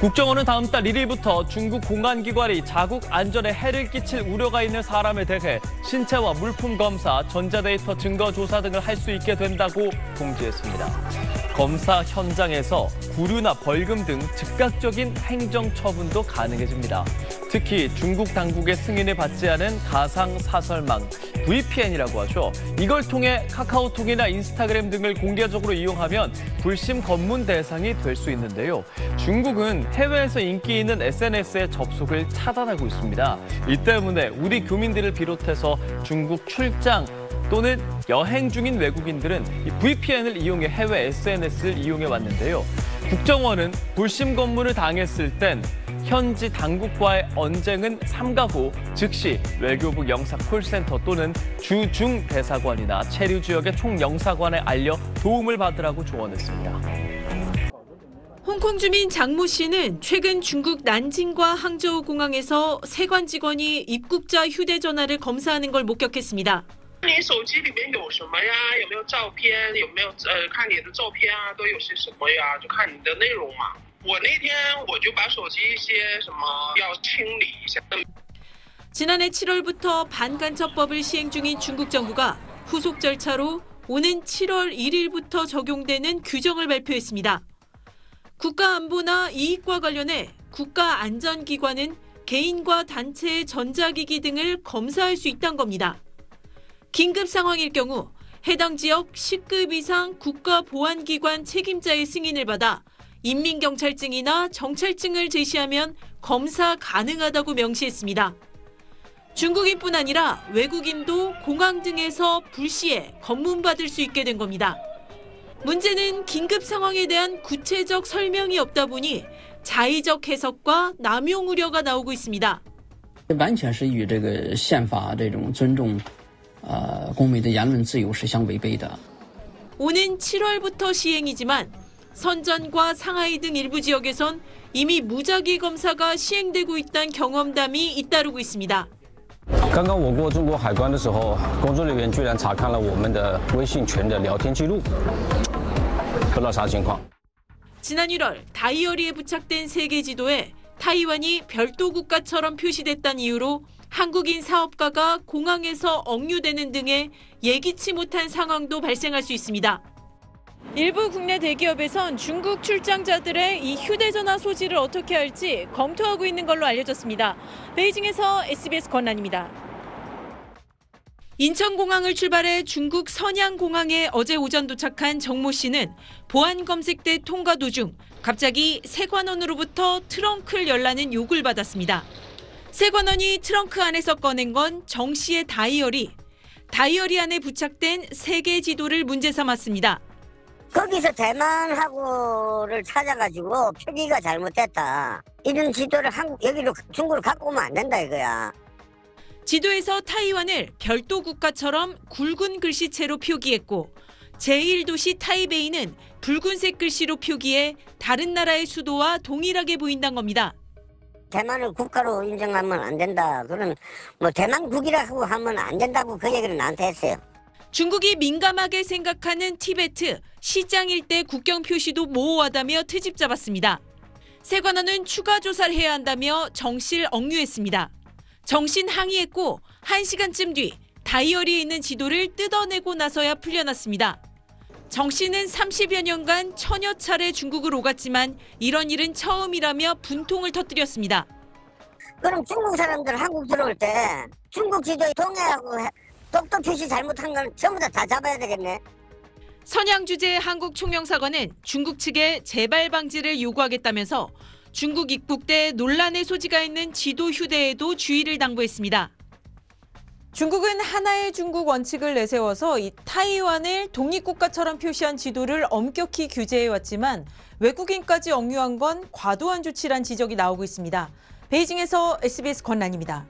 국정원은 다음 달 1일부터 중국 공안기관이 자국 안전에 해를 끼칠 우려가 있는 사람에 대해 신체와 물품 검사, 전자데이터 증거 조사 등을 할 수 있게 된다고 공지했습니다. 검사 현장에서 구류나 벌금 등 즉각적인 행정 처분도 가능해집니다. 특히 중국 당국의 승인을 받지 않은 가상 사설망, VPN이라고 하죠. 이걸 통해 카카오톡이나 인스타그램 등을 공개적으로 이용하면 불심 검문 대상이 될 수 있는데요. 중국은 해외에서 인기 있는 SNS의 접속을 차단하고 있습니다. 이 때문에 우리 교민들을 비롯해서 중국 출장 또는 여행 중인 외국인들은 이 VPN을 이용해 해외 SNS를 이용해 왔는데요. 국정원은 불심 검문을 당했을 땐 현지 당국과의 언쟁은 삼가고 즉시 외교부 영사 콜센터 또는 주중 대사관이나 체류 지역의 총영사관에 알려 도움을 받으라고 조언했습니다. 홍콩 주민 장모 씨는 최근 중국 난징과 항저우 공항에서 세관 직원이 입국자 휴대전화를 검사하는 걸 목격했습니다. 你手机里面有什么呀？有没有照片？有没有看你的照片啊？都有些什么呀？就看你的内容嘛。我那天我就把手机一些什么要清理一下。 지난해 7월부터 반간첩법을 시행 중인 중국 정부가 후속 절차로 오는 7월 1일부터 적용되는 규정을 발표했습니다. 국가안보나 이익과 관련해 국가안전기관은 개인과 단체의 전자기기 등을 검사할 수 있다는 겁니다. 긴급 상황일 경우 해당 지역 10급 이상 국가보안기관 책임자의 승인을 받아 인민경찰증이나 정찰증을 제시하면 검사 가능하다고 명시했습니다. 중국인뿐 아니라 외국인도 공항 등에서 불시에 검문받을 수 있게 된 겁니다. 문제는 긴급 상황에 대한 구체적 설명이 없다 보니 자의적 해석과 남용 우려가 나오고 있습니다. 完全是与这个宪法这种尊重公民的言论自由是相违背的. 오는 7월부터 시행이지만 선전과 상하이 등 일부 지역에선 이미 무작위 검사가 시행되고 있다는 경험담이 잇따르고 있습니다. 刚刚我过中国海关的时候，工作人员居然查看了我们的微信群的聊天记录，不知道啥情况。 지난 1월 다이어리에 부착된 세계 지도에 타이완이 별도 국가처럼 표시됐다는 이유로 한국인 사업가가 공항에서 억류되는 등의 예기치 못한 상황도 발생할 수 있습니다. 일부 국내 대기업에선 중국 출장자들의 이 휴대전화 소지를 어떻게 할지 검토하고 있는 걸로 알려졌습니다. 베이징에서 SBS 권란입니다. 인천공항을 출발해 중국 선양공항에 어제 오전 도착한 정모 씨는 보안 검색대 통과 도중 갑자기 세관원으로부터 트렁크를 열라는 요구를 받았습니다. 세관원이 트렁크 안에서 꺼낸 건 정 씨의 다이어리 안에 부착된 세계 지도를 문제 삼았습니다. 거기서 대만하고를 찾아가지고 표기가 잘못됐다. 이런 지도를 여기로 중국으로 갖고 오면 안 된다 이거야. 지도에서 타이완을 별도 국가처럼 굵은 글씨체로 표기했고 제1도시 타이베이는 붉은색 글씨로 표기해 다른 나라의 수도와 동일하게 보인다는 겁니다. 대만을 국가로 인정하면 안 된다. 그런 뭐 대만국이라고 하면 안 된다고 그 얘기를 나한테 했어요. 중국이 민감하게 생각하는 티베트, 시장 일대 국경 표시도 모호하다며 트집 잡았습니다. 세관원은 추가 조사를 해야 한다며 정 씨를 억류했습니다. 정 씨는 항의했고 1시간쯤 뒤 다이어리에 있는 지도를 뜯어내고 나서야 풀려났습니다. 정 씨는 30여 년간 천여 차례 중국을 오갔지만 이런 일은 처음이라며 분통을 터뜨렸습니다. 그럼 중국 사람들 한국 들어올 때 중국 지도에 동해하고 똑똑 표시 잘못한 건 전부 다 잡아야 되겠네. 선양 주재 한국 총영사관은 중국 측에 재발 방지를 요구하겠다면서 중국 입국대 논란의 소지가 있는 지도 휴대에도 주의를 당부했습니다. 중국은 하나의 중국 원칙을 내세워서 이 타이완을 독립국가처럼 표시한 지도를 엄격히 규제해왔지만 외국인까지 억류한 건 과도한 조치란 지적이 나오고 있습니다. 베이징에서 SBS 권란입니다.